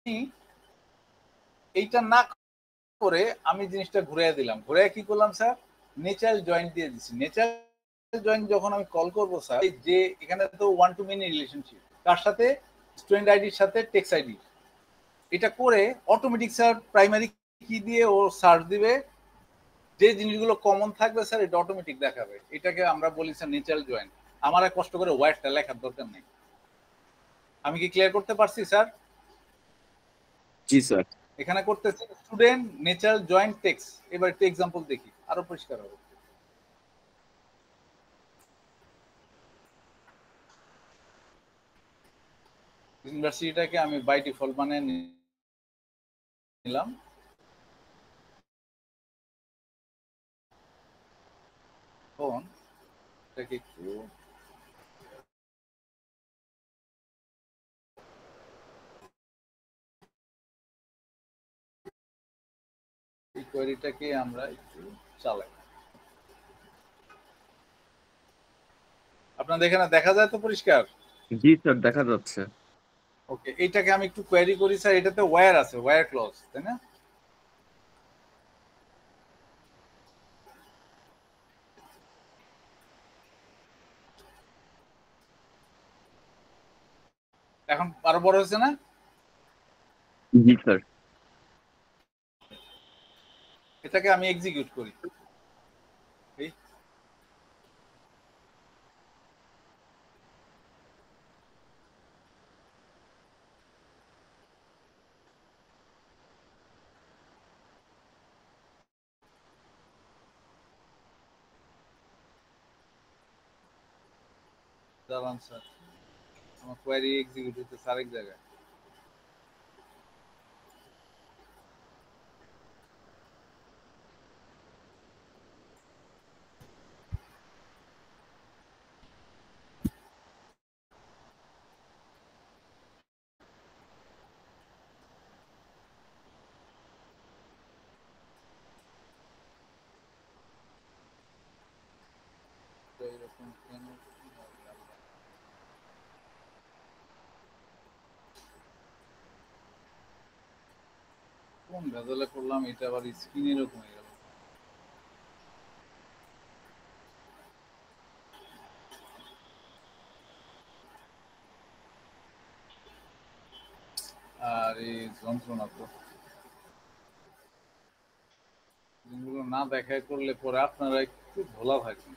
এইটা না করে আমি জিনিসটা ঘুরিয়ে দিলাম, ঘুরিয়ে কি করলাম স্যার, নেচার জয়েন্ট দিয়ে দিচ্ছি। নেচার জয়েন্ট যখন আমি কল করবো স্যার, যে এখানে তো ওয়ান টু মেনি রিলেশনশিপ, তার সাথে স্টুডেন্ট আইডির সাথে টেক্সট আইডি, এটা করে অটোমেটিক স্যার প্রাইমারি কি দিয়ে ও সার্চ দিবে, যে জিনিসগুলো কমন থাকবে স্যার এটা অটোমেটিক দেখাবে। এটাকে আমরা বলি স্যার ন্যাচারাল জয়েন্ট। আমার আর কষ্ট করে ওয়ার্ডটা লেখার দরকার নেই। আমি কি ক্লিয়ার করতে পারছি স্যার? জি স্যার। এখানে করতেছি স্টুডেন্ট ন্যাচারাল জয়েন্ট টেক্সট। এবার একটু এক্সাম্পল দেখি, আরো পরিষ্কার হবে। ইউনিভার্সিটিটাকে আমি বাই ডিফল্ট বানিয়ে নিলাম। এখন এটাকে একটু এই কোয়েরিটাকে আমরা একটু চালাই। আপনাদের এখানে দেখা যায় তো পরিষ্কার? জি স্যার, দেখা যাচ্ছে। ওকে, এইটাকে আমি একটু কোয়েরি করি স্যার। এটাতে ওয়্যার আছে, ওয়্যার ক্লজ, তাই না? এখন আরো বড় হয়েছে না? জি স্যার। এটাকে আমি এক্সিকিউট করি। দাঁড়ান স্যার, আমার কোয়েরি এক্সিকিউট হচ্ছে আরেক জায়গায়। এরকম কেন কোন ভেজালে করলাম, এটা আবার স্ক্রিন এরকম হয়ে গেল। আর এই যন্ত্রণা তো, জিনিসগুলো না দেখায় করলে পরে আপনারা একটু ভোলা থাকেন।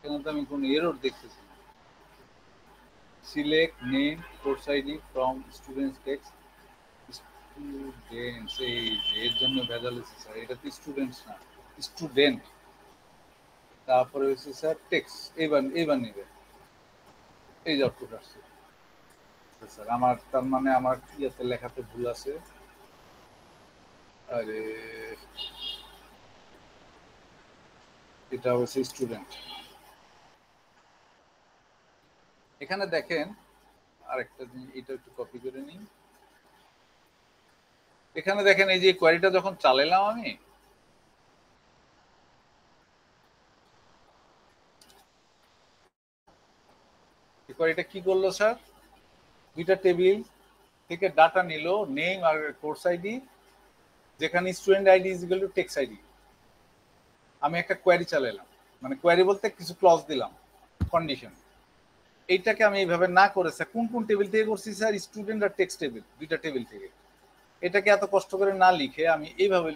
এখানে তো আমি কোনো এরর দেখতেছি না। Select name course ID from students text. Students, এই যে এর জন্য ভেজাল হচ্ছে স্যার, এটা তো স্টুডেন্টস না, স্টুডেন্ট। তারপরে হচ্ছে স্যার টেক্সট। এইবার নেবে, এই যে আউটপুট আসছে স্যার। আমার তার মানে আমার ইয়েতে লেখাতে ভুল আছে। আরে এটা হচ্ছে স্টুডেন্ট। এখানে দেখেন আরেকটা জিনিস, এটা একটু কপি করে নিই। এখানে দেখেন এই যে কোয়েরিটা যখন চালালাম আমি, এই কোয়েরিটা কি করলো স্যার, দুইটা টেবিল থেকে ডাটা নিল, নেম আর কোর্স আইডি, যেখানে student ID is equal to text ID. আমি একটা কোয়েরি চালালাম, মানে কোয়েরি বলতে কিছু ক্লজ দিলাম, কন্ডিশন। এইটাকে আমি এইভাবে না করে স্যার কোন কোন টেবিল থেকে করছি স্যার, স্টুডেন্ট আর টেক্সট টেবিল, দুইটা টেবিল থেকে। এটাকে এত কষ্ট করে না লিখে আমি এইভাবে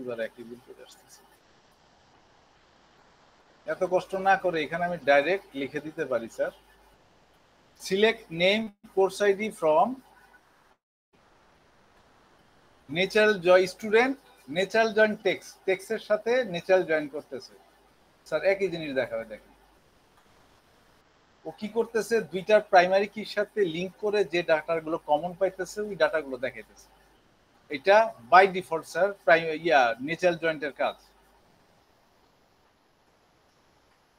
এবার একই ভুল করে আসতেছি। এত কষ্ট না করে এখানে আমি ডাইরেক্ট লিখে দিতে পারি sir, select name course ID from natural join student, natural joint text, টেক্সটের সাথে ন্যাচারাল জয়েন করতেছে স্যার, একই জিনিস দেখাবে। দেখেন ও কি করতেছে, দুইটার প্রাইমারি কির সাথে লিংক করে যে ডাটাগুলো কমন পাইতেছে ওই ডাটাগুলো দেখাইতেছে। এটা বাই ডিফল্ট স্যার ন্যাচারাল জয়েন্টের কাজ।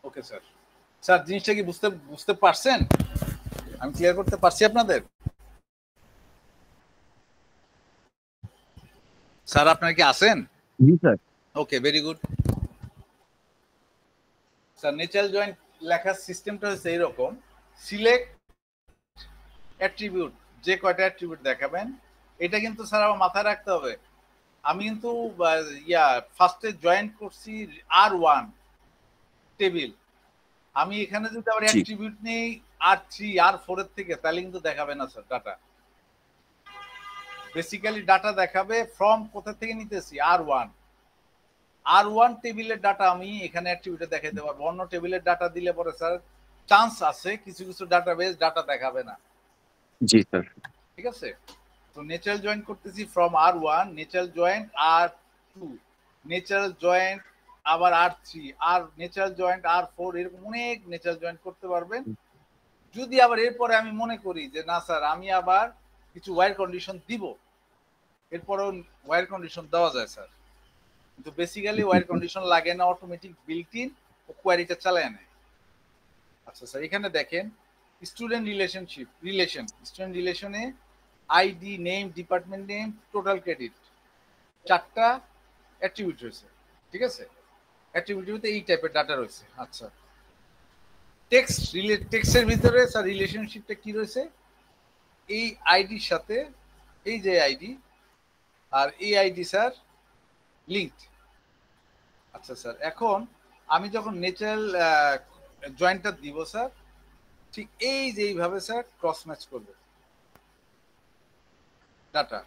Okay sir. স্যার জিনিসটা কি বুঝতে বুঝতে পারছেন? আমি ক্লিয়ার করতে পারছি আপনাদের? স্যার আপনারা কি আছেন? জি sir. Okay, very good. Sir natural joint লেখার সিস্টেমটা হচ্ছে এইরকম, সিলেক্ট অ্যাট্রিবিউট, যে কয়টা অ্যাট্রিবিউট দেখাবেন এটা কিন্তু স্যার আমার মাথায় রাখতে হবে। আমি কিন্তু ফার্স্টে জয়েন করছি R1 টেবিল, আমি এখানে যদি আবার জি অ্যাট্রিবিউট নেই R3 R4 এর থেকে, তাহলে কিন্তু দেখাবে না স্যার ডাটা। বেসিক্যালি ডাটা দেখাবে ফ্রম কোথা থেকে নিতেছি R1 টেবিলের ডাটা আমি এখানে অ্যাট্রিবিউটে দেখাইতে পারবো। অন্য টেবিলের ডাটা দিলে পরে স্যার চান্স আছে কিছু কিছু ডাটাবেস ডাটা দেখাবে না। জি স্যার। ঠিক আছে, তো ন্যাচারাল জয়েন্ট করতেছি from R1, natural joint R2, natural joint আবার R3, আর ন্যাচারাল জয়েন্ট R4, এরকম অনেক ন্যাচারাল জয়েন্ট করতে পারবেন। যদি আবার এরপরে আমি মনে করি যে না স্যার আমি আবার কিছু ওয়্যার কন্ডিশন দিব, এরপরেও ওয়্যার কন্ডিশন দেওয়া যায় স্যার, কিন্তু বেসিক্যালি ওয়্যার কন্ডিশন লাগে না, অটোমেটিক বিল্ট ইন ও কোয়ারিটা চালায় নেয়। আচ্ছা স্যার, এখানে দেখেন স্টুডেন্ট স্টুডেন্ট রিলেশনে ID, name, department name, total credit, 4টা অ্যাট্রিবিউট রয়েছে। ঠিক আছে, অ্যাট্রিবিউটে এই টাইপের ডাটা রয়েছে। আচ্ছা, টেক্সটের ভিতরে স্যার রিলেশনশিপটা কি রয়েছে, এই আইডির সাথে এই যে আইডি আর এই আইডি স্যার লিঙ্কড। আচ্ছা স্যার, এখন আমি যখন ন্যাচারাল জয়েন্টটা দিব স্যার, ঠিক এই যে এইভাবে স্যার ক্রস ম্যাচ করবে ডাটা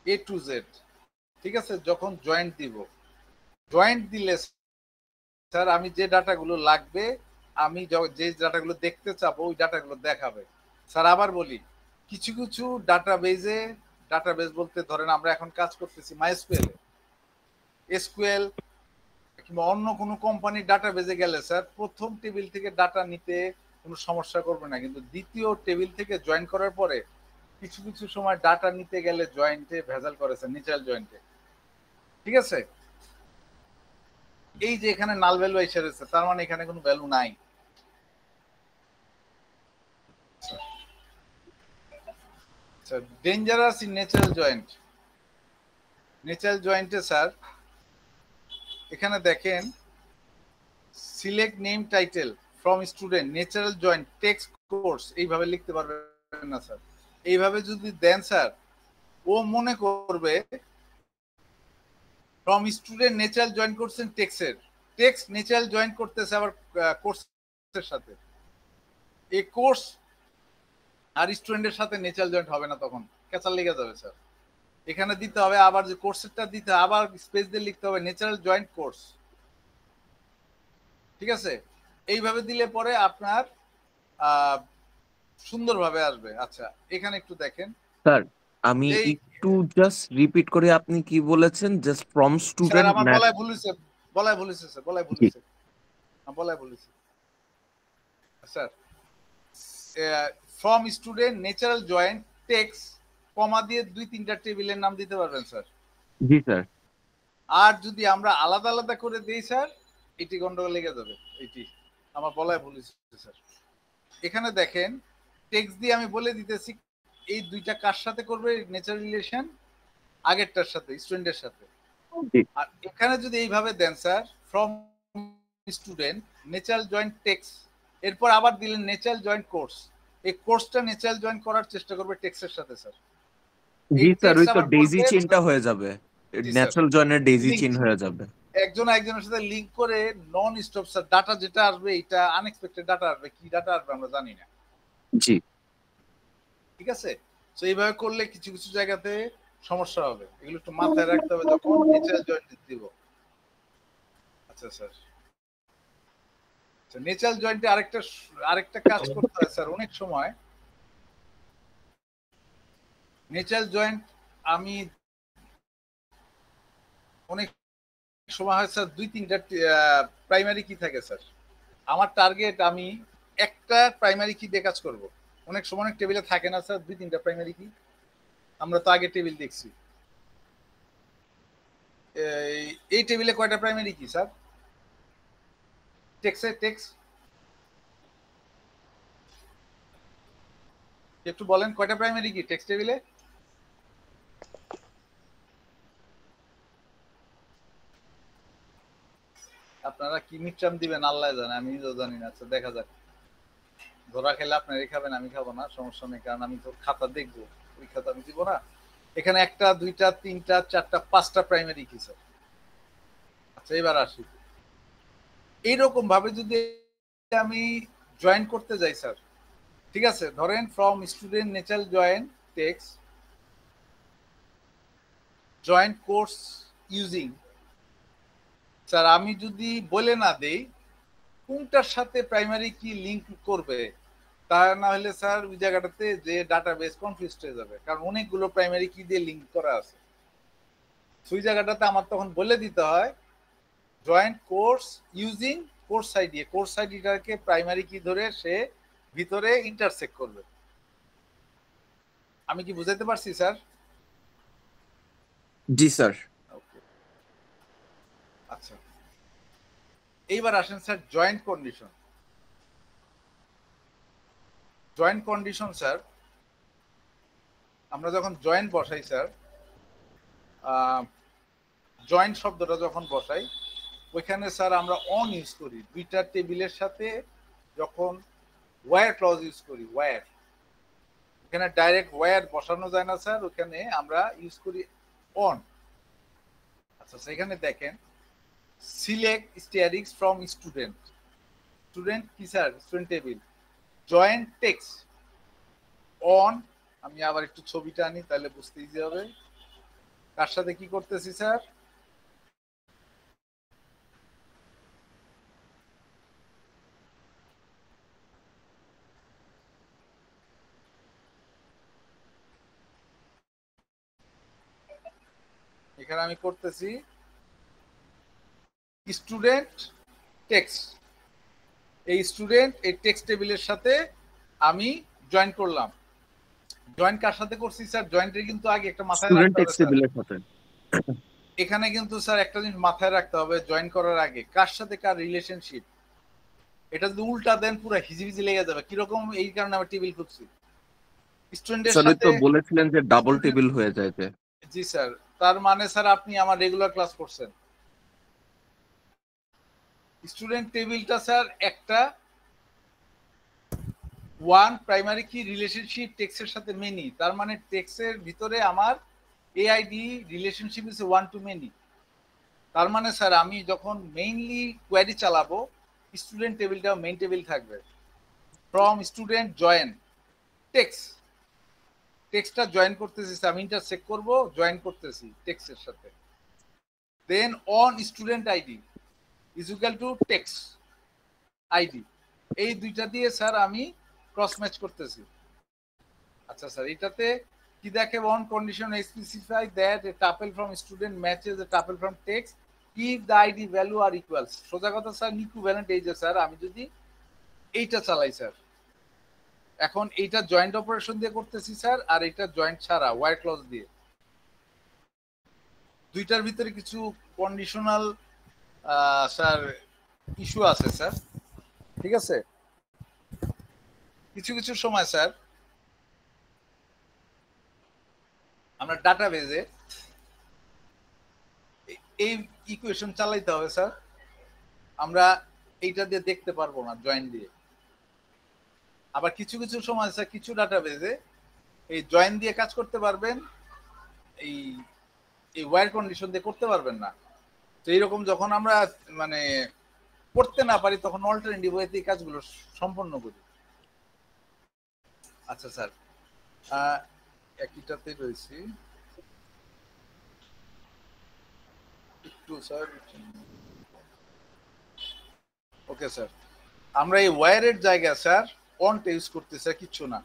A to Z। ঠিক আছে, যখন জয়েন্ট দিব, জয়েন্ট দিলে স্যার আমি যে ডাটাগুলো লাগবে, আমি যে ডাটাগুলো দেখতে চাবো ওই ডাটাগুলো দেখাবে। স্যার আবার বলি, কিছু কিছু ডাটাবেজ বলতে ধরেন আমরা এখন কাজ করতেছি মাইএসকিউএল, এসকিউএল কিংবা অন্য কোনো কোম্পানির ডাটাবেজে গেলে স্যার প্রথম টেবিল থেকে ডাটা নিতে কোনো সমস্যা করবে না, কিন্তু দ্বিতীয় টেবিল থেকে জয়েন করার পরে কিছু কিছু সময় ডাটা নিতে গেলে জয়েন্টে ভেজাল করেছে, ন্যাচারাল জয়েন্টে। ঠিক আছে, এই যে এখানে নাল ভ্যালু এসে রয়েছে, তার মানে এখানে কোনো ভ্যালু নাই। ডেঞ্জারাস ইন ন্যাচারাল জয়েন্টে স্যার এখানে দেখেন select name title from student natural joint text course, এইভাবে লিখতে পারবেন না স্যার। এইভাবে যদি দেন স্যার, ও মনে করবে ফ্রম স্টুডেন্ট ন্যাচারাল জয়েন করছেন টেক্সট ন্যাচারাল জয়েন করতেছে আবার কোর্সের সাথে, এই কোর্স আর স্টুডেন্টের সাথে ন্যাচারাল জয়েন্ট হবে না, তখন ক্যাচার লেগে যাবে স্যার। এখানে দিতে হবে আবার যে কোর্সেরটা দিতে আবার স্পেস দিয়ে লিখতে হবে ন্যাচারাল জয়েন্ট কোর্স। ঠিক আছে, এইভাবে দিলে পরে আপনার সুন্দরভাবে আসবে। আচ্ছা, এখানে একটু দেখেন স্যার আমি এই একটু জাস্ট রিপিট করে, আপনি কি বলেছেন? জাস্ট ফ্রম স্যার স্টুডেন্ট আমার ম্যাথ। বলায় ভুলেছে স্যার, জি বলায় ভুলেছে sir. From student natural joint text comma দিয়ে 2-3টা টেবিলের নাম দিতে পারবেন স্যার। জি স্যার। আর যদি আমরা আলাদা আলাদা করে দিই স্যার, এটি গন্ডগোল লেগে যাবে। এটি আমার বলায় ভুলেছে স্যার। এখানে দেখেন টেক্সট দিয়ে আমি বলে দিতেছি এই দুইটা কার সাথে করবে ন্যাচারাল রিলেশন, আগেরটার সাথে স্টুডেন্টের সাথে। জি আর এখানে যদি এইভাবে দেন sir from student natural joint text, এরপর আবার দিলেন ন্যাচারাল জয়েন্ট কোর্স, এই কোর্সটা ন্যাচারাল জয়েন্ট করার চেষ্টা করবে টেক্সটের সাথে স্যার। এই জি স্যার, টেক্সট ওই তো আবার ডেইজি করবে, চেইনটা হয়ে যাবে। জি স্যার, ন্যাচারাল জয়েনের ডেইজি লিঙ্ক চেইন হয়ে যাবে। একজন একজনের সাথে লিংক করে নন স্টপ স্যার ডাটা যেটা আসবে এটা আনএক্সপেক্টেড ডাটা আসবে, কি ডাটা আসবে আমরা জানি না। জি ঠিক আছে, তো এইভাবে করলে কিছু কিছু জায়গাতে সমস্যা হবে, এগুলো একটু মাথায় রাখতে হবে যখন ন্যাচারাল জয়েন্ট দিব। আচ্ছা স্যার, ন্যাচারাল জয়েন্টে আরেকটা কাজ করতে হয় স্যার। অনেক সময় ন্যাচারাল জয়েন্ট আমি অনেক সময় হয় স্যার 2-3টা প্রাইমারি কি থাকে স্যার, আমার টার্গেট আমি একটা প্রাইমারি কি দিয়ে কাজ করব। অনেক সময় অনেক টেবিলে থাকে না স্যার 2-3টা প্রাইমারি কি, আমরা তো আগে টেবিল দেখছি। এই টেবিলে কয়টা প্রাইমারি কি স্যার? টেক্সট একটু বলেন কয়টা প্রাইমারি কি টেক্সট টেবিলে? আপনারা কি মিট্রাম দিবেন আল্লাহ জানে, আমি তো জানি না। আচ্ছা দেখা যাক, ধরা খেলে আপনারাই খাবেন, আমি খাবো না, সমস্যা নেই, কারণ আমি তো খাতা দেখবো, পরীক্ষা তো আমি দিব না। এখানে একটা, দুইটা, তিনটা, চারটা, পাঁচটা প্রাইমারি কি স্যার? আচ্ছা এবার আসি, এইরকম ভাবে যদি আমি জয়েন করতে যাই স্যার, ঠিক আছে, ধরেন from student nature join text join course using, sir আমি যদি বলে না দেই কোনটার সাথে প্রাইমারি কি লিংক করবে, তা না হলে স্যার ওই জায়গাটাতে যে ডাটাবেস কনফিউজ হয়ে যাবে, কারণ অনেকগুলো প্রাইমারি কি দিয়ে লিংক করা আছে। ওই জায়গাটাতে আমার তখন বলে দিতে হয় joint course using course ID, course আইডিটাকে প্রাইমারি কি ধরে সে ভিতরে ইন্টারসেক্ট করবে। আমি কি বুঝাতে পারছি স্যার? জি স্যার। আচ্ছা এইবার আসেন sir joint condition. Joint condition sir, আমরা যখন জয়েন্ট বসাই স্যার, জয়েন্ট শব্দটা যখন বসাই ওইখানে স্যার আমরা অন ইউজ করি, দুইটা টেবিলের সাথে যখন ওয়্যার ক্লজ ইউজ করি, ওয়্যার, এখানে ডাইরেক্ট ওয়্যার বসানো যায় না স্যার, ওখানে আমরা ইউজ করি অন। আচ্ছা সেখানে দেখেন select steerings from student, student কি sir? Student table, joint text on. আমি আবার একটু ছবিটা আনি তাহলে বুঝতে ইজি হবে কার সাথে কি করতেছি স্যার। এখানে আমি করতেছি স্টুডেন্ট টেক্সট, এই স্টুডেন্ট এই টেক্সট টেবিলের সাথে আমি জয়েন করলাম। জয়েন কার সাথে করছি স্যার? জয়েন্টের কিন্তু আগে একটা মাথায় স্টুডেন্ট রাখতে হবে টেক্সট স্যার, টেবিলের সাথে। এখানে কিন্তু স্যার একটা জিনিস মাথায় রাখতে হবে, জয়েন করার আগে কার সাথে কার রিলেশনশিপ। এটা যদি উল্টা দেন পুরো হিজিবিজি লেগে যাবে, কিরকম, এই কারণে আমি টেবিল খুঁজছি স্টুডেন্টের স্যার সাথে। তো বলেছিলেন যে ডাবল স্টুডেন্ট, টেবিল হয়ে যায় যে। জি স্যার, তার মানে স্যার আপনি আমার রেগুলার ক্লাস করছেন। স্টুডেন্ট টেবিলটা স্যার একটা ওয়ান প্রাইমারি কি রিলেশনশিপ টেক্সের সাথে মেনি, তার মানে টেক্সের ভিতরে আমার এআইডি relationship is one to many. তার মানে স্যার আমি যখন মেইনলি কোয়ারি চালাবো স্টুডেন্ট টেবিলটা মেইন টেবিল থাকবে। ফ্রম স্টুডেন্ট জয়েন টেক্সট, টেক্সটটা জয়েন করতেছি, আমি ইন্টারসেক্ট করব, জয়েন করতেছি টেক্সটের সাথে। Then on student ID is equal to text ID, এই দুইটা দিয়ে স্যার আমি ক্রস ম্যাচ করতেছি। আচ্ছা স্যার এটাতে কি দেখে, on condition specify that a tuple from student matches a tuple from text if the ID value are equals. সোজা কথা স্যার ইকুইভ্যালেন্ট, এই যে স্যার আমি যদি এইটা চালাই স্যার, এখন এইটা জয়েন্ট অপারেশন দিয়ে করতেছি স্যার, আর এটা জয়েন্ট ছাড়া ওয়্যার ক্লজ দিয়ে। দুইটার ভিতরে কিছু কন্ডিশনাল স্যার ইস্যু আছে স্যার, ঠিক আছে। কিছু কিছু সময় স্যার আমরা ডাটাবেজে এই ইকুয়েশন চালাইতে হবে স্যার, আমরা এইটা দিয়ে দেখতে পারবো না জয়েন দিয়ে। আবার কিছু কিছু সময় স্যার কিছু ডাটাবেজে এই জয়েন দিয়ে কাজ করতে পারবেন, এই এই ওয়্যার কন্ডিশন দিয়ে করতে পারবেন না। তো এইরকম যখন আমরা মানে করতে না পারি তখন অল্টারনেটিভ ওয়েতে এই কাজগুলো সম্পন্ন করি। আচ্ছা স্যার একইটাতে রয়েছি একটু স্যার, ওকে স্যার। আমরা এই ওয়্যারের জায়গায় স্যার অনটা ইউজ করতে স্যার কিচ্ছু না,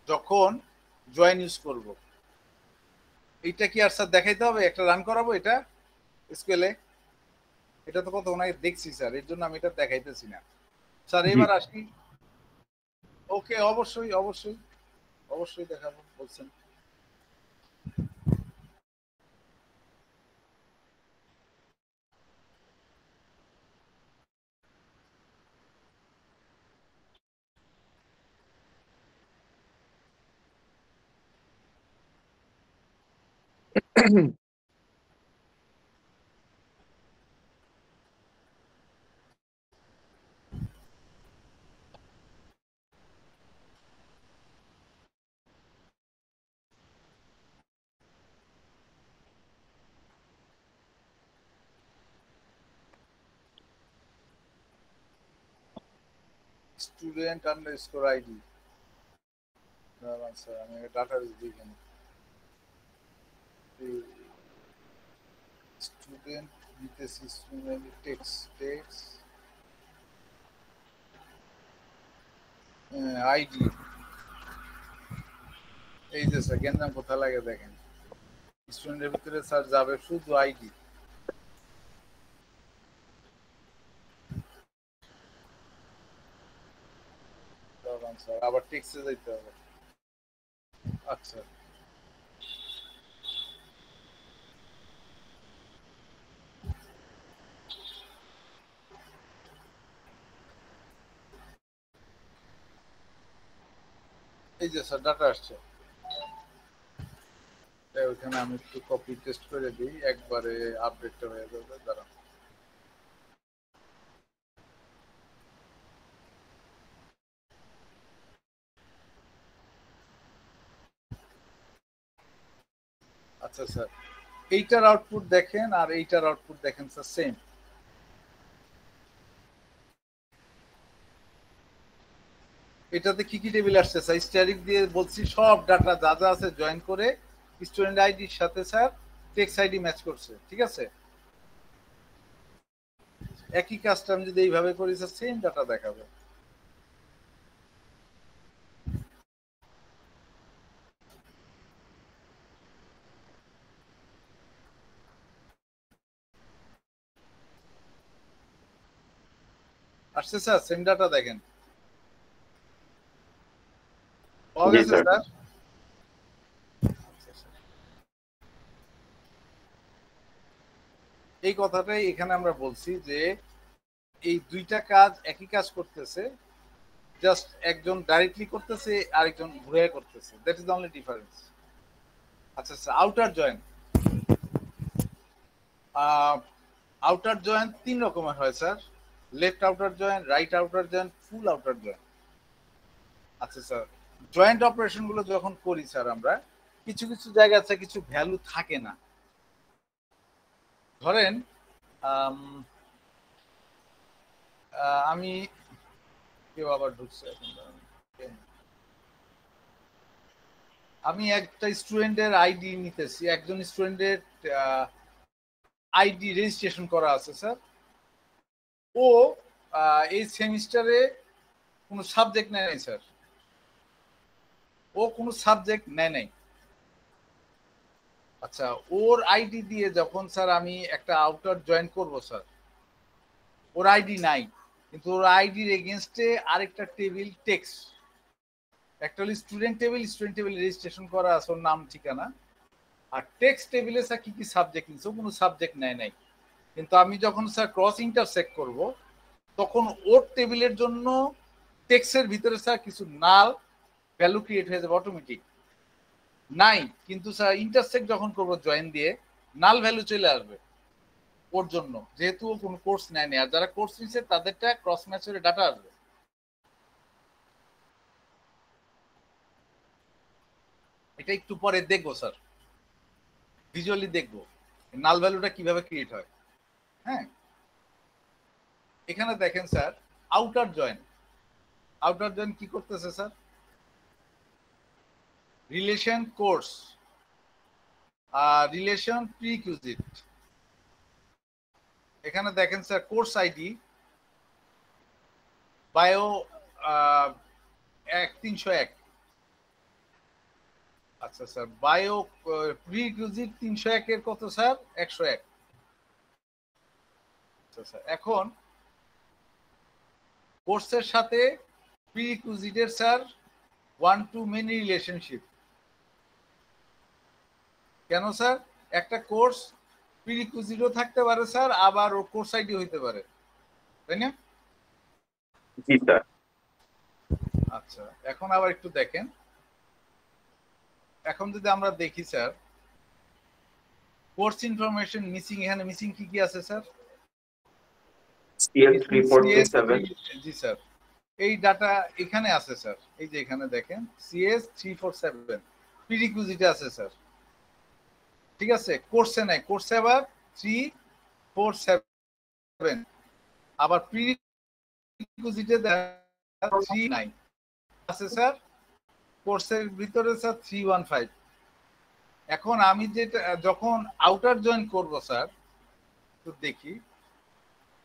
যখন জয়েন ইউজ করব। এইটা কি আর স্যার দেখাইতে হবে? একটা রান করাবো এটা স্কুলে, এটা তো কতক্ষণ আগে দেখছি স্যার, এর জন্য আমি এটা দেখাইতেছি না স্যার। জি এবার আসি, ওকে অবশ্যই অবশ্যই অবশ্যই দেখাবো বলছেন। স্টুডেন্ট আন্ডারস্কোর আইডি, স্যার আমি ডাটাবেস দেখি না। স্টুডেন্ট নিতেছি, স্টুডেন্ট টেক্সট আইডি, এই যে স্যার গ্যাঞ্জাম কোথায় লাগে দেখেন, স্টুডেন্টের ভিতরে স্যার যাবে শুধু আইডি। স্যার আবার টেক্সটে যাইতে হবে। আচ্ছা এই যে স্যার ডাটা আসছে, ওইখানে আমি একটু কপি টেস্ট করে দিই, একবারে আপডেটটা হয়ে যাবে। দাঁড়ান আচ্ছা স্যার, এইটার আউটপুট দেখেন আর এইটার আউটপুট দেখেন স্যার সেম। এটাতে কি কি টেবিল আসছে স্যার, স্ট্যাটিক দিয়ে বলছি সব ডাটা যা যা আছে জয়েন করে স্টুডেন্ট আইডির সাথে স্যার টেক্সট আইডি ম্যাচ করছে, ঠিক আছে। একই কাজটা আমি যদি এইভাবে করি স্যার সেম ডাটা দেখাবে। আসছে স্যার সেম ডাটা দেখেন, পাওয়া গেছে স্যার। এই কথাটাই এখানে আমরা বলছি যে এই দুইটা কাজ একই কাজ করতেছে, জাস্ট একজন ডাইরেক্টলি করতেছে আরেকজন ঘুরে করতেছে, that is the only difference. আচ্ছা sir outer joint, outer joint তিন রকমের হয় sir, left outer joint, right outer joint, full outer joint. আচ্ছা স্যার জয়েন্ট অপারেশন গুলো যখন করি স্যার আমরা কিছু কিছু জায়গা আছে কিছু ভ্যালু থাকে না, ধরেন আমি কেউ আবার ঢুকছে এখন, আমি একটা স্টুডেন্টের আইডি নিতেছি, একজন স্টুডেন্টের আইডি রেজিস্ট্রেশন করা আছে স্যার, ও এই সেমিস্টারে কোনো সাবজেক্ট নেয় নাই স্যার, ও কোনো সাবজেক্ট নেয় নাই। আচ্ছা ওর আইডি দিয়ে যখন স্যার আমি একটা আউটার জয়েন করব স্যার, ওর আইডি নাই কিন্তু ওর আইডির এগেনস্টে আরেকটা টেবিল টেক্সট, একটা হলো student table, student table registration করা আছে ওর নাম ঠিকানা, আর টেক্সট টেবিলে স্যার কি কি সাবজেক্ট নিচ্ছে, কোনো সাবজেক্ট নেয় নাই। কিন্তু আমি যখন স্যার ক্রস ইন্টারসেক্ট করব তখন ওর টেবিলের জন্য টেক্সটের ভিতরে স্যার কিছু নাল ভ্যালু ক্রিয়েট হয়ে যাবে অটোমেটিক, নাই কিন্তু স্যার ইন্টারসেক্ট যখন করব জয়েন দিয়ে নাল ভ্যালু চলে আসবে ওর জন্য, যেহেতু ও কোনো কোর্স নেয়নি, আর যারা কোর্স নিচ্ছে তাদেরটা ক্রস ম্যাচ হয়ে ডাটা আসবে। এটা একটু পরে দেখবো স্যার, ভিজুয়ালি দেখবো নাল ভ্যালুটা কিভাবে ক্রিয়েট হয়। হ্যাঁ এখানে দেখেন sir outer join, outer join কি করতেছে স্যার, রিলেশন কোর্স রিলেশন প্রিকিউজিট, এখানে দেখেন স্যার কোর্স আইডি বায়ো 301। আচ্ছা স্যার বায়ো প্রিকিউজিট 301 এর কত স্যার 101। আচ্ছা স্যার এখন কোর্সের সাথে প্রিকিউজিটের স্যার 1 to many রিলেশনশিপ, কেন স্যার একটা কোর্স প্রিরিকুইজিটও থাকতে পারে স্যার, আবার ও কোর্স আইডি হইতে পারে, তাই না? জি স্যার। আচ্ছা এখন আবার একটু দেখেন, এখন যদি আমরা দেখি স্যার কোর্স ইনফরমেশন মিসিং, এখানে মিসিং কি কি আছে স্যার? CS3437 জি স্যার, এই ডাটা এখানে আছে স্যার, এই যে এখানে দেখেন CS347 প্রিরিকুইজিটে আছে স্যার, ঠিক আছে, কোর্সে নাই, কোর্সে আবার 347, আবার প্রিরিকুইজিটে 39 আছে স্যার, কোর্সের ভিতরে স্যার 315। এখন আমি যেটা যখন আউটার জয়েন করব স্যার, তো দেখি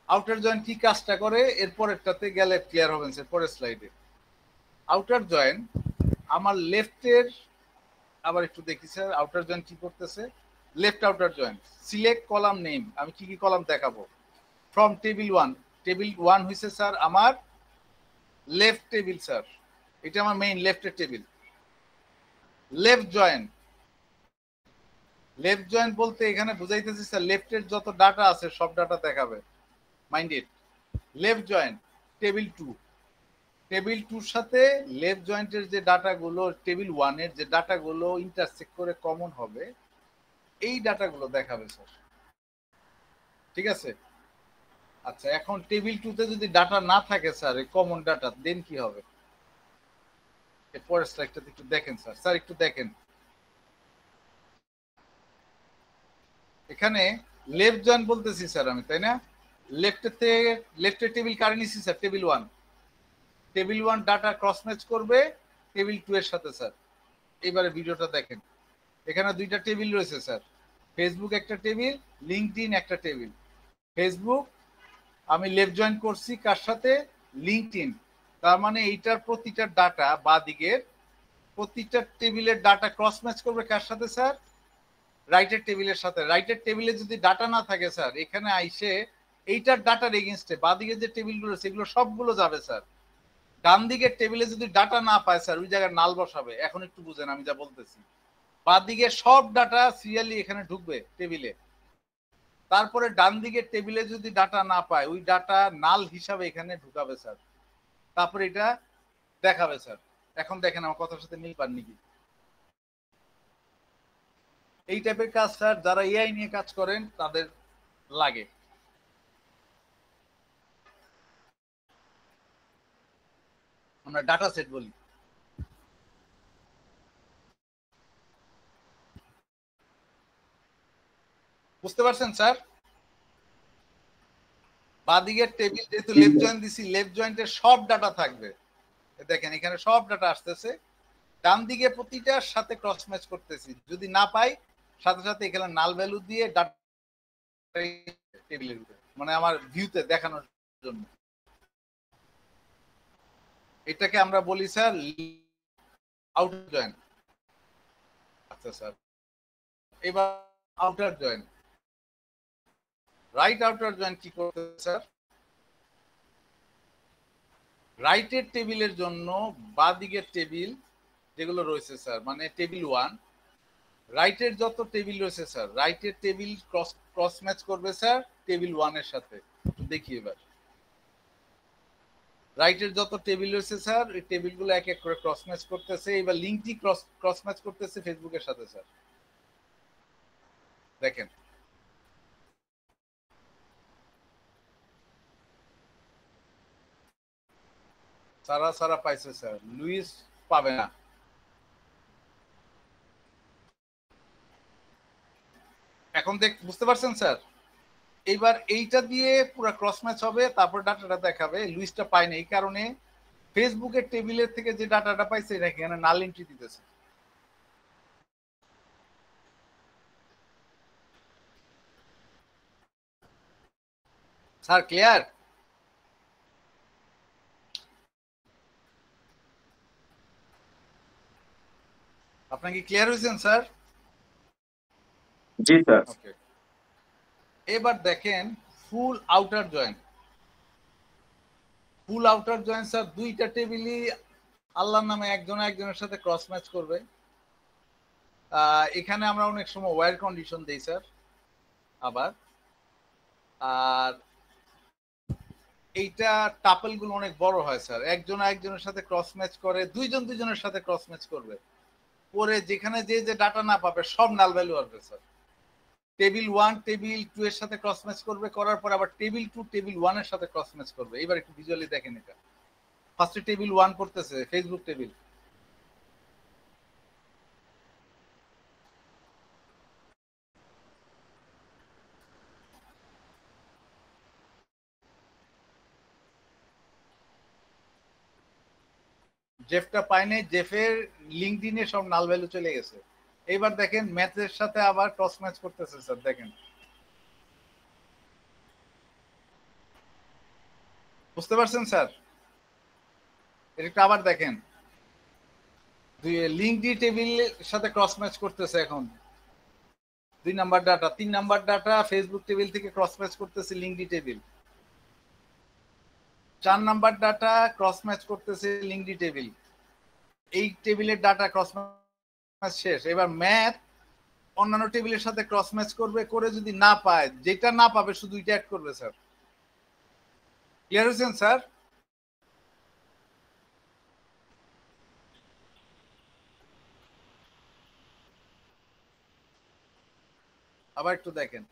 আউটার জয়েন কি কাজটা করে, এরপরেরটাতে গেলে ক্লিয়ার হবেন স্যার, পরের স্লাইডে। আউটার জয়েন আমার লেফটের, আবার একটু দেখি স্যার আউটার জয়েন কি করতেছে। Left outer join, select column name, আমি কি কি কলাম দেখাবো। ফ্রম টেবিল 1, টেবিল 1 হইছে স্যার আমার লেফট টেবিল স্যার, এটা আমার মেইন লেফটের table. Left join, left join বলতে এখানে বুঝাইতেছি স্যার লেফটের যত ডাটা আছে সব ডাটা দেখাবে, minded. Left join table 2, table 2 সাথে লেফট জয়েন্টের যে ডাটাগুলো টেবিল 1 এর যে ডাটাগুলো ইন্টারসেক্ট করে কমন হবে, এই ডাটাগুলো দেখাবে স্যার, ঠিক আছে। আচ্ছা, এখন টেবিল 2 তে যদি ডাটা না থাকে স্যার, এই কমন ডাটা, দেন কি হবে? এর পরের স্লাইডটাতে একটু দেখেন স্যার, স্যার একটু দেখেন, এখানে লেফট জয়েন বলতেছি স্যার আমি, তাই না? লেফটের টেবিল কারে নিছি sir? Table 1, table 1 data cross match করবে টেবিল 2 এর সাথে স্যার। এইবারে ভিডিওটা দেখেন, এখানে দুইটা টেবিল রয়েছে স্যার, ফেসবুক একটা টেবিল, লিঙ্কডইন একটা টেবিল। ফেসবুক আমি লেফট জয়েন করছি কার সাথে? লিঙ্কডইন। তার মানে এইটার প্রতিটা ডাটা বা দিকের প্রতিটা টেবিলের ডাটা ক্রস ম্যাচ করবে কার সাথে স্যার? রাইটের টেবিলের সাথে। রাইটের টেবিলে যদি ডাটা না থাকে স্যার, এখানে আইসে এইটার ডাটার এগেইনস্টে বা দিকের যে টেবিলগুলো সেগুলো সবগুলো যাবে স্যার। ডান দিকের টেবিলে যদি ডাটা না পায় স্যার, ওই জায়গায় নাল বসাবে। এখন একটু বুঝেন আমি যা বলতেছি। বাঁ দিকে সব ডাটা সিরিয়ালি এখানে ঢুকবে টেবিলে, তারপরে ডান দিকের টেবিলে যদি ডাটা না পায়, ওই ডাটা নাল হিসাবে এখানে ঢুকাবে স্যার, তারপরে এটা দেখাবে স্যার। এখন দেখেন আমার কথার সাথে মিল পাননি কি? এই টাইপের কাজ স্যার যারা এআই নিয়ে কাজ করেন তাদের লাগে। আমরা ডাটা সেট বলি। বুঝতে পারছেন স্যার? বাদিকের টেবিল যেহেতু লেফট জয়েন্ট দিছি, লেফট জয়েন্টের সব ডাটা থাকবে, দেখেন এখানে সব ডাটা আসতেছে। ডান দিকে প্রতিটার সাথে ক্রস ম্যাচ করতেছি, যদি না পাই সাথে সাথে এখানে নাল ভ্যালু দিয়ে ডাটা টেবিলের উপরে, মানে আমার ভিউতে দেখানোর জন্য। এটাকে আমরা বলি স্যার আউটার জয়েন। আচ্ছা স্যার, এবার outer join, right outer join কি করতে স্যার? রাইটের টেবিলের জন্য বাঁ দিকের টেবিল যেগুলো রয়েছে স্যার, মানে টেবিল 1, রাইটের যত টেবিল রয়েছে স্যার, রাইটের টেবিল ক্রস ম্যাচ করবে স্যার টেবিল 1 এর সাথে। দেখি এবার রাইটের যত টেবিল রয়েছে স্যার, এই টেবিলগুলো এক এক করে ক্রস ম্যাচ করতেছে। এবার লিঙ্কটি ক্রস ম্যাচ করতেছে ফেসবুকের সাথে স্যার, দেখেন। সারা সারা পাইছে স্যার, লুইস পাবে না। এখন বুঝতে পারছেন স্যার? এইবার এইটা দিয়ে পুরো ক্রস ম্যাচ হবে, তারপর ডাটাটা দেখাবে। লুইসটা পায় না, এই কারণে ফেসবুকের টেবিলের থেকে যে ডাটাটা পাইছে এটা এখানে নাল এন্ট্রি দিতেছে। Sir clear? আপনার কি ক্লিয়ার হয়েছেন স্যার? জি স্যার। ওকে, এবার দেখেন ফুল আউটার জয়েন। ফুল আউটার জয়েন স্যার দুইটা টেবিলই আল্লাহর নামে একজনের সাথে ক্রস ম্যাচ করবে। এখানে আমরা অনেক সময় ওয়্যার কন্ডিশন দেই স্যার আবার। আর এইটা টাপল গুলো অনেক বড় হয় স্যার, একজন আরেকজনের সাথে ক্রস ম্যাচ করে, দুইজনের সাথে ক্রস ম্যাচ করবে, পরে যেখানে যে ডাটা না পাবে সব নাল ভ্যালু আসবে স্যার। টেবিল 1 টেবিল 2 এর সাথে ক্রস ম্যাচ করবে, করার পর আবার টেবিল 2 টেবিল 1 এর সাথে ক্রস ম্যাচ করবে। এবার একটু ভিজুয়ালি দেখেন এটা। ফার্স্টে টেবিল 1 করতেছে ফেসবুক টেবিল, জেফটা পাইনি, জেফের লিঙ্কডইনে সব নাল ভ্যালু চলে গেছে। এবার দেখেন ম্যাথের সাথে আবার ক্রস ম্যাচ করতেছে স্যার, দেখেন বুঝতে পারছেন স্যার? এটা আবার দেখেন লিঙ্কডইন টেবিলের সাথে ক্রস ম্যাচ করতেছে এখন 2 number data, 3 number data Facebook table থেকে ক্রস ম্যাচ করতেছে LinkedIn table, 4 number data cross match করতেছে লিঙ্কডইন টেবিল। এই টেবিলের ডাটা ক্রস ম্যাচ শেষ। এবার ম্যাথ অন্যান্য টেবিলের সাথে ক্রস ম্যাচ করবে, করে যদি না পায়, যেটা না পাবে শুধু এটা অ্যাড করবে স্যার। ক্লিয়ার হয়েছেন স্যার? আবার একটু দেখেন,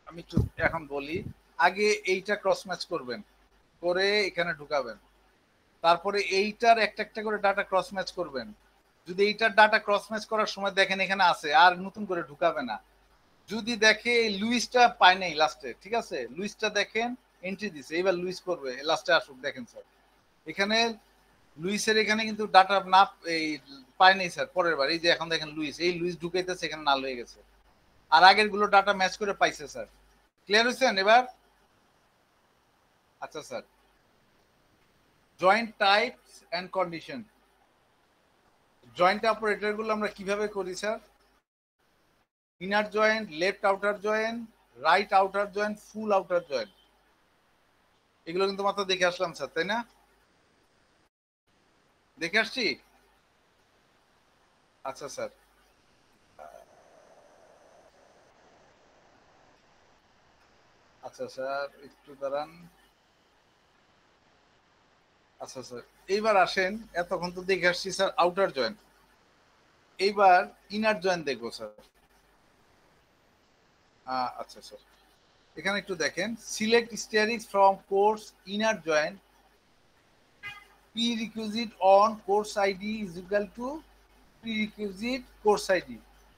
আমি একটু এখন বলি। আগে এইটা ক্রস ম্যাচ করবেন, করে এখানে ঢুকাবেন, তারপরে এইটার একটা একটা করে ডাটা ক্রস ম্যাচ করবেন। যদি এইটার ডাটা ক্রস ম্যাচ করার সময় দেখেন এখানে আছে, আর নতুন করে ঢুকাবে না। যদি দেখে লুইসটা পায় নাই লাস্টে, ঠিক আছে, লুইসটা দেখেন এন্ট্রি দিছে, এবার লুইস করবে, লাস্টে আসুক। দেখেন স্যার এখানে লুইসের এখানে কিন্তু ডাটা না এই পায় নাই স্যার, পরের বার এই যে এখন দেখেন লুইস, এই লুইস ঢুকাইতেছে, এখানে নাল হয়ে গেছে, আর আগের গুলো ডাটা ম্যাচ করে পাইছে স্যার। ক্লিয়ার হয়েছেন এবার? আচ্ছা sir, joint types and condition, joint operator গুলো আমরা কিভাবে করি sir? Inner joint, left outer joint, right outer joint, full outer joint, এগুলো কিন্তু মাত্র দেখে আসলাম স্যার, তাই না? দেখে আসছি। আচ্ছা স্যার, আচ্ছা স্যার একটু দাঁড়ান। আচ্ছা স্যার, এইবার আসেন, এতক্ষণ তো দেখে আসছি স্যার আউটার জয়েন্ট, এইবার ইনার জয়েন্ট দেখবো স্যার। আচ্ছা স্যার, এখানে একটু দেখেন, select steerings from course inner joint, prerequisite on course ID is equal to prerequisite course ID.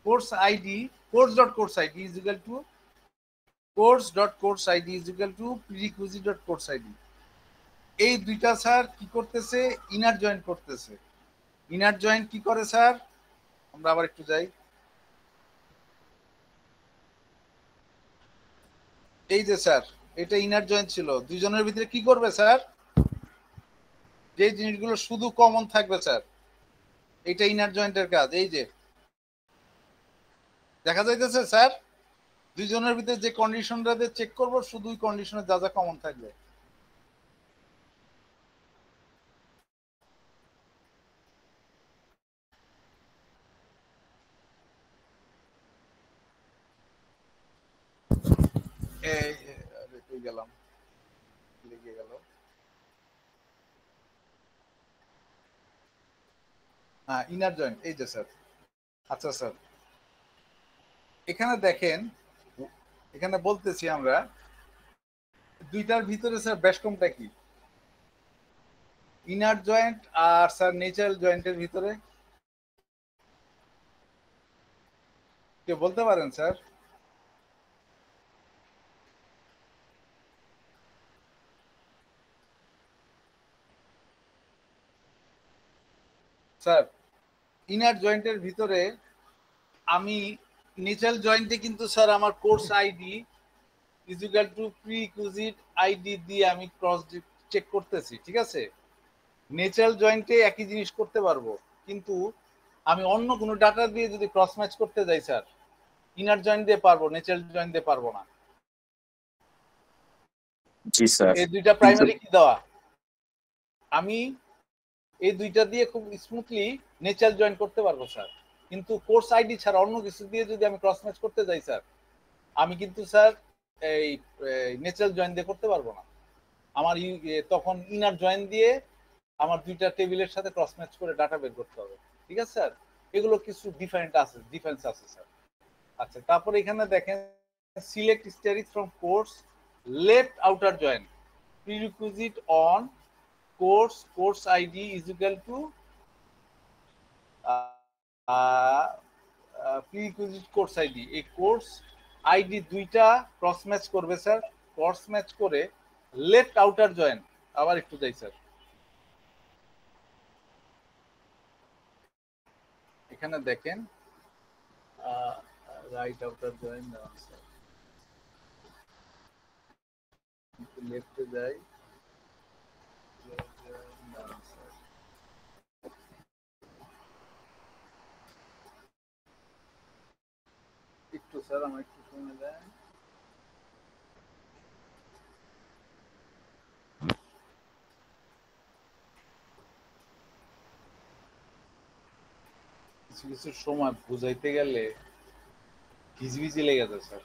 Course ID, course.course ID is equal to course.course ID is equal to prerequisite.course ID. এই দুইটা sir কি করতেছে? Inner joint করতেছে। Inner joint কি করে sir? আমরা আবার একটু যাই, এই যে স্যার এটা ইনার জয়েন্ট ছিল, দুইজনের ভিতরে কি করবে স্যার? যে জিনিসগুলো শুধু কমন থাকবে স্যার, এটা ইনার জয়েন্টের কাজ। এই যে দেখা যাইতেছে স্যার, দুইজনের ভিতরে যে কন্ডিশনটা দিয়ে চেক করব, শুধুই কন্ডিশনে যা যা কমন থাকবে। এই গেলাম, লেগে গেল। হ্যাঁ, ইনার জয়েন্ট, এই যে স্যার। আচ্ছা স্যার, এখানে দেখেন, এখানে বলতেছি আমরা দুইটার ভিতরে স্যার বেস্ট কোনটা কি? ইনার জয়েন্ট আর স্যার ন্যাচারাল জয়েন্টের ভিতরে কে বলতে পারেন স্যার? স্যার ইনার জয়েন্টের ভিতরে আমি ন্যাচারাল জয়েন্টে কিন্তু স্যার আমার course ID is equal two prerequisite ID দিয়ে আমি ক্রস চেক করতেছি, ঠিক আছে? ন্যাচারাল জয়েন্টে একই জিনিস করতে পারবো, কিন্তু আমি অন্য কোনো ডাটা দিয়ে যদি ক্রস ম্যাচ করতে যাই স্যার, ইনার জয়েন্ট দিয়ে পারবো, ন্যাচারাল জয়েন্ট দিয়ে পারবো না। জি স্যার। এই দুইটা প্রাইমারি কি দেওয়া, আমি এই দুইটা দিয়ে খুব স্মুথলি ন্যাচারাল জয়েন্ট করতে পারবো স্যার। কিন্তু কোর্স আইডি ছাড়া অন্য কিছু দিয়ে যদি আমি ক্রস ম্যাচ করতে যাই স্যার, আমি কিন্তু স্যার এই ন্যাচারাল জয়েন দিয়ে করতে পারবো না। আমার তখন ইনার জয়েন দিয়ে আমার দুইটা টেবিলের সাথে ক্রস ম্যাচ করে ডাটা বের করতে হবে। ঠিক আছে স্যার, এগুলো কিছু ডিফারেন্স আছে স্যার। আচ্ছা, তারপরে এখানে দেখেন select statics from course left outer join prerequisite on course ID is equal two prerequisite course ID. এই কোর্স আইডি দুইটা ক্রস ম্যাচ করবে স্যার, ক্রস ম্যাচ করে লেফট আউটার জয়েন। আবার একটু যাই স্যার, এখানে দেখেন রাইট আউটার জয়েন স্যার, লেফটে যাই, একটু স্যার আমার একটু সময় দেন। কিছু কিছু সময় বুঝাইতে গেলে ভিজি লেগে যায় স্যার।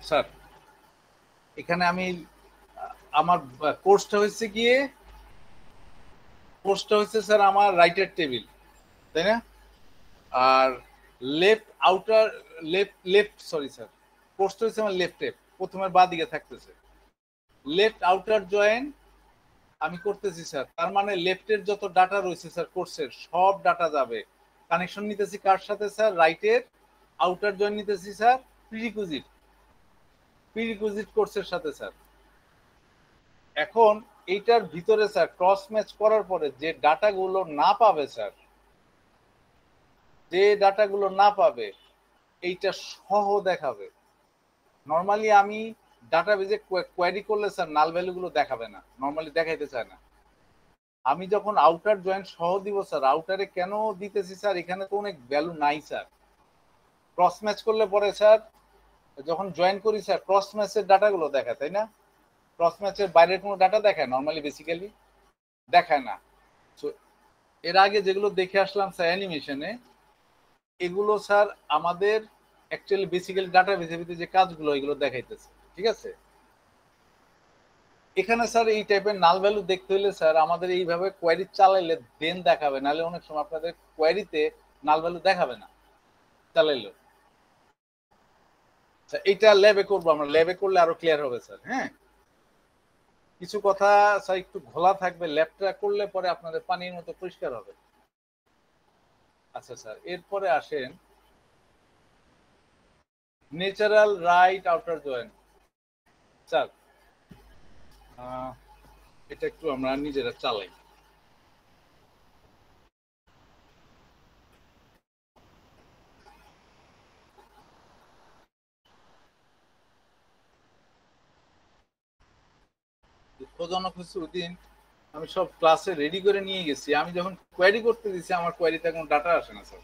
স্যার এখানে আমি আমার কোর্সটা হচ্ছে স্যার আমার রাইটের টেবিল, তাই না? আর left outer left sorry sir, কোর্সটা হচ্ছে আমার লেফটে, প্রথমের বাঁ দিকে থাকতেছে। লেফট আউটার জয়েন আমি করতেছি স্যার, তার মানে লেফটের যত ডাটা রয়েছে স্যার কোর্সের সব ডাটা যাবে। কানেকশন নিতেছি কার সাথে স্যার? রাইটের। আউটার জয়েন নিতেছি স্যার প্রিরিকুইজিট কোর্সের সাথে স্যার। এখন এইটার ভিতরে স্যার ক্রস ম্যাচ করার পরে যে ডাটাগুলো না পাবে স্যার, যে ডাটাগুলো না পাবে এইটা সহ দেখাবে। নর্মালি আমি ডাটাবেজে কোয়েরি করলে স্যার নাল ভ্যালুগুলো দেখাবে না, নর্মালি দেখাইতে চায় না। আমি যখন আউটার জয়েন সহ দিব স্যার, আউটারে কেন দিতেছি স্যার? এখানে তো অনেক ভ্যালু নাই স্যার। ক্রস ম্যাচ করলে পরে স্যার যখন জয়েন করি স্যার ক্রস ম্যাচের ডাটাগুলো দেখায়, তাই না? ক্রস ম্যাচের বাইরের কোনো ডাটা দেখায় নর্মালি বেসিক্যালি দেখায় না। তো এর আগে যেগুলো দেখে আসলাম স্যার অ্যানিমেশনে, এগুলো স্যার আমাদের অ্যাকচুয়ালি বেসিক্যালি ডাটা বেসে যে কাজগুলো এগুলো দেখাইতেছে। ঠিক আছে, এখানে স্যার এই টাইপের নাল ভ্যালু দেখতে হলে স্যার আমাদের এইভাবে কোয়েরি চালাইলে দেন দেখাবে, নাহলে অনেক সময় আপনাদের কোয়েরিতে নাল ভ্যালু দেখাবে না চালাইলেও। এটা ল্যাবে করবো আমরা, ল্যাবে করলে আরো ক্লিয়ার হবে স্যার। হ্যাঁ, কিছু কথা স্যার একটু ঘোলা থাকবে, ল্যাবটা করলে পরে আপনাদের পানির মতো পরিষ্কার হবে। আচ্ছা স্যার, এরপরে আসেন natural right outer join. Sir এটা একটু আমরা নিজেরা চালাই। দুঃখজনক হচ্ছে ওই দিন আমি সব ক্লাসে রেডি করে নিয়ে গেছি, আমি যখন কোয়েরি করতে দিচ্ছি আমার কোয়েরিতে কোনো ডাটা আসে না স্যার।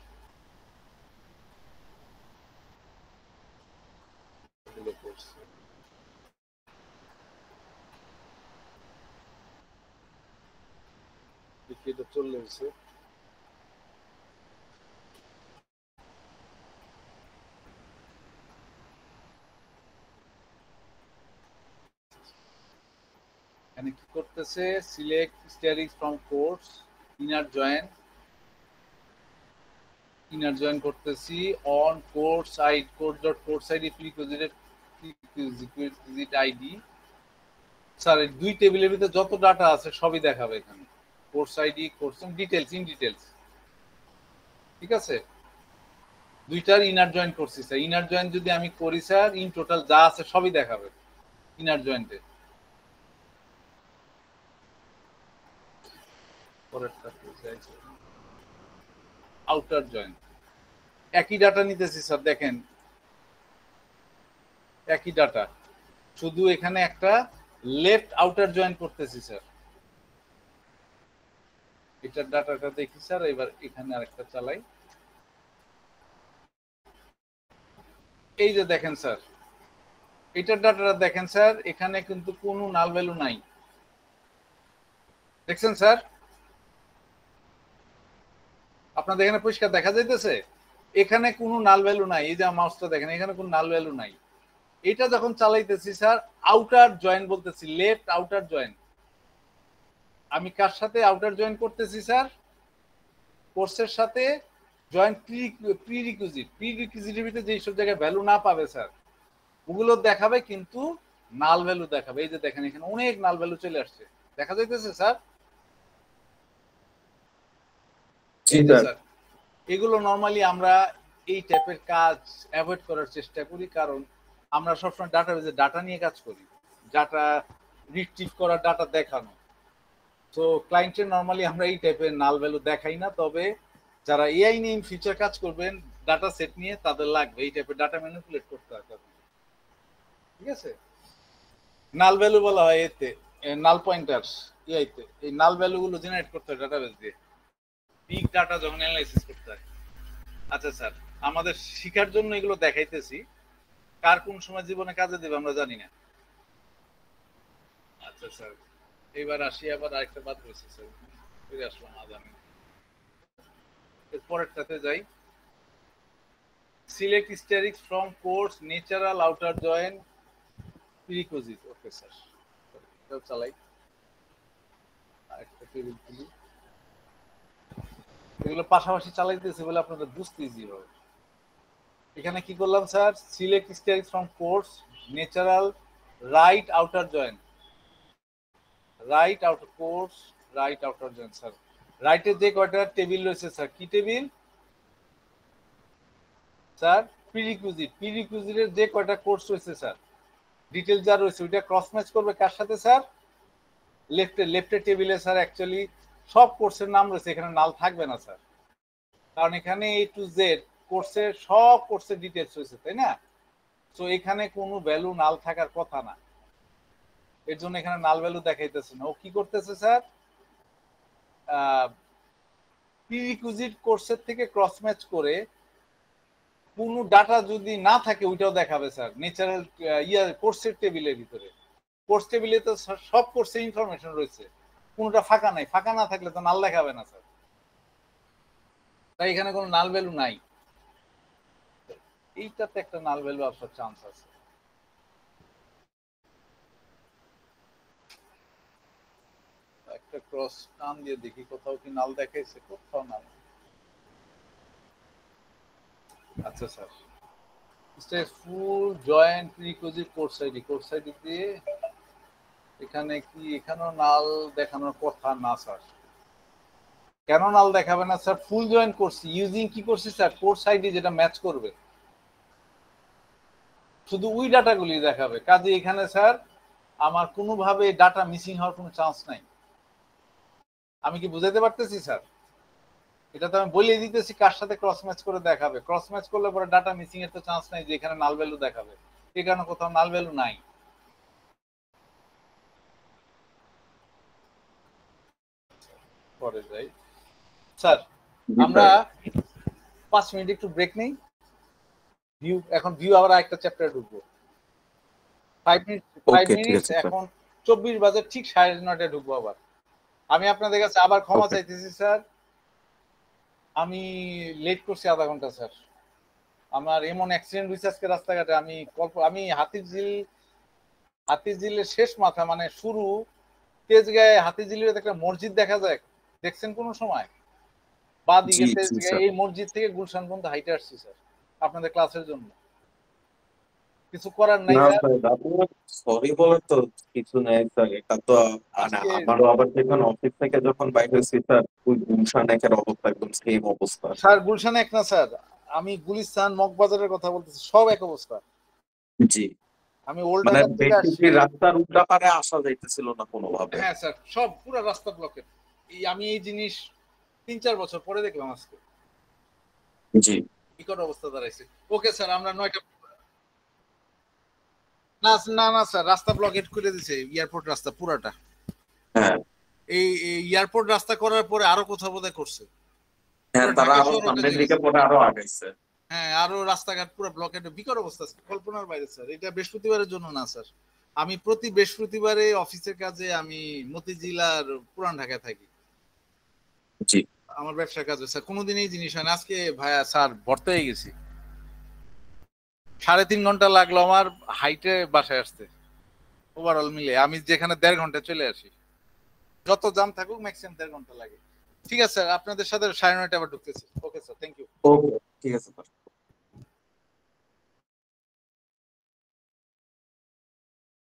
এটা চলে এসেছে। এখানে কি করতেছে? Select statics from course inner join করতেছি on course ID prerequisite ID. Sir এই দুই টেবিলের ভিতরে যত ডাটা আছে সবই দেখাবে এখানে, course ID, course details, in details. ঠিক আছে, দুইটার ইনার জয়েন করছি স্যার। ইনার জয়েন যদি আমি করি স্যার, ইন টোটাল যা আছে সবই দেখাবে ইনার জয়েন্টে। আউটার জয়েন একই ডাটা নিতেছি স্যার, দেখেন একই ডাটা, শুধু এখানে একটা লেফট আউটার জয়েন করতেছি স্যার। এটার ডাটাটা দেখি স্যার, এবার এখানে আরেকটা চালাই। এই যে দেখেন স্যার, এটার ডাটাটা দেখেন স্যার, এখানে কিন্তু কোনো নাল ভ্যালু নাই, দেখছেন স্যার? আপনাদের এখানে পরিষ্কার দেখা যাইতেছে, এখানে কোনো নাল ভ্যালু নাই। এই যে মাউসটা দেখেন, এখানে কোনো নাল ভ্যালু নাই। এটা যখন চালাইতেছি স্যার, আউটার জয়েন্ট বলতেছি, লেফট আউটার জয়েন্ট। আমি কার সাথে আউটার জয়েন্ট করতেছি স্যার? কোর্সের সাথে জয়েন্ট প্রিরিকুইজিটের ভিতরে যেই সব জায়গায় ভ্যালু না পাবে স্যার, ওগুলো দেখাবে, কিন্তু নাল ভ্যালু দেখাবে। এই যে দেখেন এখানে অনেক নাল ভ্যালু চলে আসছে, দেখা যাইতেছে স্যার? স্যার এগুলো নরমালি আমরা এই টাইপের কাজ অ্যাভয়েড করার চেষ্টা করি, কারণ আমরা সবসময় ডাটাবেজে ডাটা নিয়ে কাজ করি, ডাটা রিট্রিভ করা, ডাটা দেখানো। তো ক্লায়েন্টের নরমালি আমরা এই টাইপের নাল ভ্যালু দেখাই না। তবে যারা এআই নিয়ে ফিউচার কাজ করবেন, ডাটা সেট নিয়ে, তাদের লাগবে এই টাইপের ডাটা ম্যানিপুলেট করতে হয়। ঠিক আছে? নাল ভ্যালু বলা হয় এতে, নাল পয়েন্টার্স এআইতে। এই নাল ভ্যালু গুলো জেনারেট করতে হয় ডাটাবেজ দিয়ে, বিগ ডাটা যখন অ্যানালাইসিস করতে হয়। আচ্ছা স্যার, আমাদের শিখার জন্য এগুলো দেখাইতেছি, কার কোন সময় জীবনে কাজে দেবে আমরা জানি না। আচ্ছা স্যার, এবার আসি, আবার আরেকটা বাদ রয়েছে স্যার, ফিরে আসলাম আদানি। এরপরেরটাতে যাই, select statics from course natural outer joint prerequisite. Okay sir, এটাও চালাই। আরেকটা টেবিল খুলি, এগুলো পাশাপাশি চালাইতেছি বলে আপনাদের বুঝতে ইজি হবে। এখানে কি করলাম sir? Select statics from course natural right outer joint, right outer course right outer joint. Sir রাইটে যে কয়টা টেবিল রয়েছে স্যার, কি টেবিল স্যার? প্রিরিকুইজিটের যে কয়টা কোর্স রয়েছে স্যার, ডিটেল যা রয়েছে, ওইটা ক্রস ম্যাচ করবে কার সাথে স্যার? লেফটের টেবিলে স্যার অ্যাকচুয়ালি সব কোর্সের নাম রয়েছে, এখানে নাল থাকবে না স্যার, কারণ এখানে A to Z কোর্সের সব কোর্সের ডিটেলস রয়েছে, তাই না? তো এখানে কোনো ভ্যালু নাল থাকার কথা না, এর জন্য এখানে নাল ভ্যালু দেখাইতেছে না। ও কি করতেছে স্যার? প্রিরিকুইজিট কোর্সের থেকে ক্রস ম্যাচ করে কোনো ডাটা যদি না থাকে ওইটাও দেখাবে স্যার, ন্যাচারাল কোর্সের টেবিলের ভিতরে। কোর্স টেবিলে তো সব কোর্সের ইনফরমেশন রয়েছে, কোনোটা ফাঁকা নাই। ফাঁকা না থাকলে তো নাল দেখাবে না স্যার, তাই এখানে কোনো নাল ভ্যালু নাই। এইটাতে একটা নাল ভ্যালু আসার চান্স আছে। একটা ক্রস টান দিয়ে দেখি কোথাও কি নাল দেখাইছে, কোথাও নাল। আচ্ছা স্যার, ফুল জয়েন্ট প্রিরিকুইজিট কোর্স আইডি দিয়ে এখানে কি, এখানেও নাল দেখানোর কথা না স্যার। কেন নাল দেখাবে না স্যার? ফুল জয়েন্ট করছি, ইউজিং কি করছি স্যার? কোর্স আইডি যেটা ম্যাচ করবে, শুধু ওই ডাটাগুলি দেখাবে। কাজে এখানে স্যার আমার কোনোভাবে ডাটা মিসিং হওয়ার কোনো চান্স নাই। আমি কি বুঝাইতে পারতেছি স্যার? এটা তো আমি বলে দিতেছি কার সাথে ক্রস ম্যাচ করে দেখাবে। ক্রস ম্যাচ করলে পরে ডাটা মিসিং এর তো চান্স নাই যে এখানে নাল ভ্যালু দেখাবে, এখানে কোথাও নাল ভ্যালু নাই। পরে যাই স্যার, আমরা 5 মিনিট একটু ব্রেক নেই। এখন ভিউ আবার একটা চ্যাপ্টারে ঢুকবো। 5 মিনিট এখন 24 বাজে, ঠিক 9:30 ঢুকবো আবার। আমি আপনাদের কাছে আবার ক্ষমা চাইতেছি স্যার, আমি লেট করছি আধা ঘন্টা স্যার। আমার এমন অ্যাক্সিডেন্ট হয়েছে আজকে রাস্তাঘাটে, আমি হাতিঝিলের শেষ মাথা, মানে শুরু তেজগাঁয়ে হাতিঝিলের একটা মসজিদ দেখা যায়, দেখছেন কোনো সময়? বা দিকে তেজগাঁয়ে, এই মসজিদ থেকে গুলশান পর্যন্ত হাইটে আসছি স্যার আপনাদের ক্লাসের জন্য। কিছু করার নাই স্যার, সরি বলে তো কিছু নেই স্যার। এটা তো আমারও আবার যখন অফিস থেকে যখন বাইরে হয়েছি স্যার, ওই গুলশান একের অবস্থা একদম সেম অবস্থা স্যার। গুলশান এক না স্যার, আমি গুলিস্তান মগবাজারের কথা বলতেছি, সব এক অবস্থা। জি, আমি ওল্ড মানে ঢাকা থেকে আসছি, রাস্তার উল্টা পারে আসা যাইতেছিল না কোনোভাবে। হ্যাঁ স্যার, সব পুরো রাস্তা ব্লকের। আমি এই জিনিস 3-4 বছর পরে দেখলাম আজকে, জি বিকট অবস্থা দাঁড়াইছে। ওকে স্যার, আমরা 9টা, না স্যার, রাস্তা ব্লকেট করে দিছে, এয়ারপোর্ট রাস্তা পুরাটা। হ্যাঁ এই এয়ারপোর্ট রাস্তা করার পরে আরো কোথাও বোধহয় করছে, হ্যাঁ, তারা আরো সামনের দিকে পরে আরো আগাইছে। হ্যাঁ, আরো রাস্তাঘাট পুরো ব্লকেট, বিকট অবস্থা, কল্পনার বাইরে স্যার। এটা বৃহস্পতিবারের জন্য না স্যার, আমি প্রতি বৃহস্পতিবারে অফিসের কাজে আমি মতিঝিল আর পুরান ঢাকায় থাকি। জি, আমার ব্যবসার কাজ স্যার কোনোদিন এই জিনিস হয় না। আজকে ভাইয়া স্যার ভর্তা হয়ে গেছি, 3.5 ঘন্টা লাগলো আমার হাইটে বাসায় আসতে। ওভারঅল মিলে আমি যেখানে 1.5 ঘন্টা চলে আসি, যত জাম থাকুক ম্যাক্সিমাম 1.5 ঘন্টা লাগে। ঠিক আছে স্যার, আপনাদের সাথে 9:30 আবার ঢুকতেছি। Okay sir, thank you. Okay, ঠিক আছে স্যার।